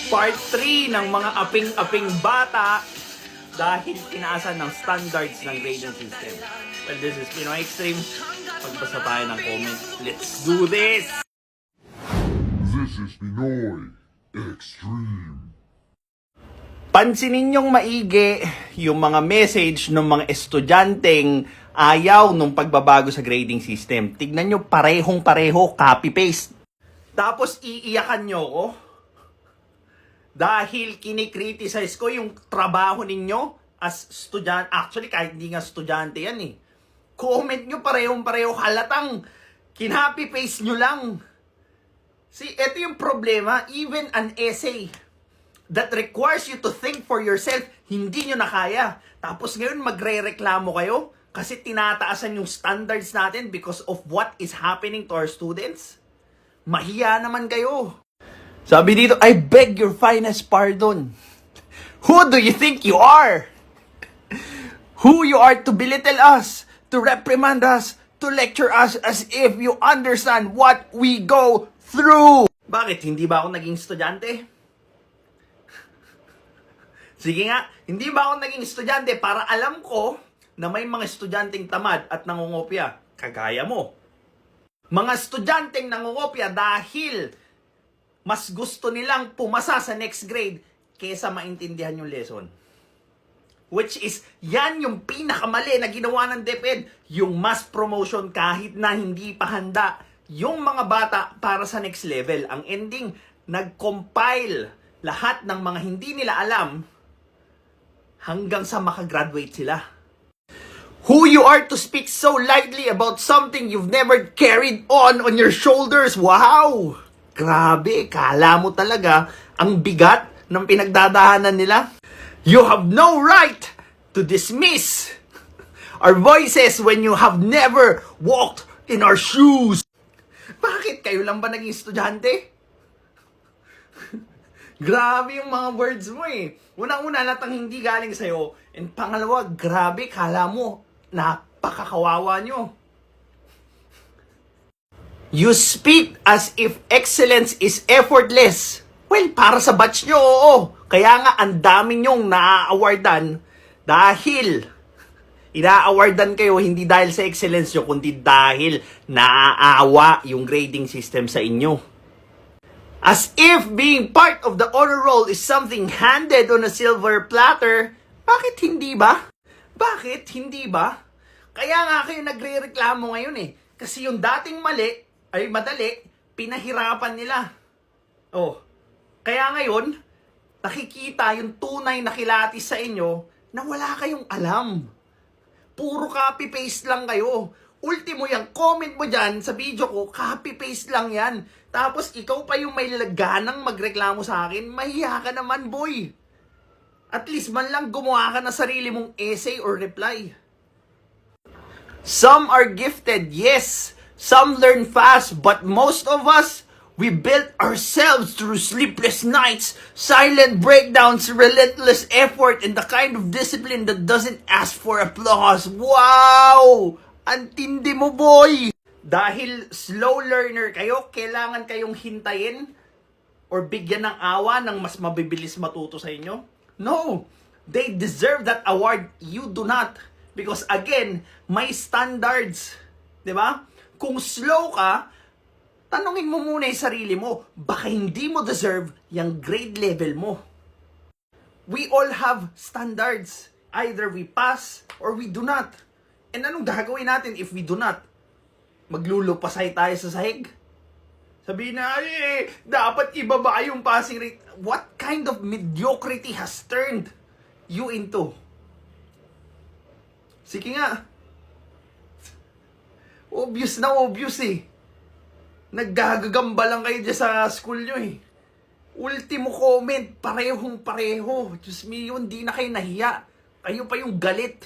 Part 3 ng mga aping-aping bata dahil tinaasan ng standards ng grading system. Well, this is Pinoy Extreme. Pagbasa tayo ng comment. Let's do this! This is Pinoy Extreme. Pansinin niyong maigi yung mga message ng mga estudyanteng ayaw nung pagbabago sa grading system. Tignan nyo, parehong-pareho, copy-paste. Tapos iiyakan nyo ko dahil kinikriticize ko yung trabaho ninyo as estudyante. Actually, kahit hindi nga estudyante yan eh. Comment nyo parehong-pareho, halatang kinopy-paste nyo lang. See, ito yung problema. Even an essay that requires you to think for yourself, hindi nyo na kaya. Tapos ngayon magre-reklamo kayo kasi tinataasan yung standards natin because of what is happening to our students. Mahiya naman kayo. Sabi dito, I beg your finest pardon. Who do you think you are? Who you are to belittle us, to reprimand us, to lecture us as if you understand what we go through. Bakit? Hindi ba ako naging estudyante? Sige nga, hindi ba ako naging estudyante para alam ko na may mga estudyanteng tamad at nangungopya, kagaya mo. Mga estudyanteng nangungopya dahil mas gusto nilang pumasa sa next grade kesa maintindihan yung lesson. Which is, yan yung pinakamali na ginawa ng DepEd, yung mass promotion kahit na hindi pa handa yung mga bata para sa next level. Ang ending, nag-compile lahat ng mga hindi nila alam hanggang sa makagraduate sila. Who you are to speak so lightly about something you've never carried on your shoulders. Wow! Grabe, kala mo talaga ang bigat ng pinagdadaanan nila. You have no right to dismiss our voices when you have never walked in our shoes. Bakit? Kayo lang ba naging estudyante? Grabe yung mga words mo eh. Unang-una, latang hindi galing sa'yo. And pangalawa, grabe, kala mo, napakakawawa nyo. You speak as if excellence is effortless. Well, para sa batch nyo, oo. Kaya nga, ang dami nyong na-awardan dahil ina-awardan kayo hindi dahil sa excellence nyo, kundi dahil naaawa yung grading system sa inyo. As if being part of the honor roll is something handed on a silver platter, bakit hindi ba? Bakit hindi ba? Kaya nga kayo nagre-reklamo ngayon eh. Kasi yung dating mali, ay madali, pinahirapan nila. Oh, kaya ngayon, nakikita yung tunay na kilatis sa inyo na wala kayong alam. Puro copy-paste lang kayo. Ultimo yung comment mo dyan sa video ko, copy-paste lang yan. Tapos ikaw pa yung may laganang magreklamo sa akin, mahiya ka naman boy. At least man lang gumawa ka na sarili mong essay or reply. Some are gifted, yes. Some learn fast, but most of us, we built ourselves through sleepless nights, silent breakdowns, relentless effort, and the kind of discipline that doesn't ask for applause. Wow! Ang tindi mo, boy! Dahil slow learner kayo, kailangan kayong hintayin or bigyan ng awa ng mas mabibilis matuto sa inyo? No! They deserve that award. You do not. Because again, may standards. Diba? Kung slow ka, tanungin mo muna yung sarili mo, baka hindi mo deserve yung grade level mo. We all have standards. Either we pass or we do not. And anong gagawin natin if we do not? Maglulupasay tayo sa sahig? Sabihin na, dapat ibaba yung passing rate. What kind of mediocrity has turned you into? Sige nga. Obvious na obvious eh. Naggagagamba lang kayo dyan sa school nyo eh. Ultimo comment, parehong pareho. Diyos me, yun, di na kayo nahiya. Kayo pa yung galit.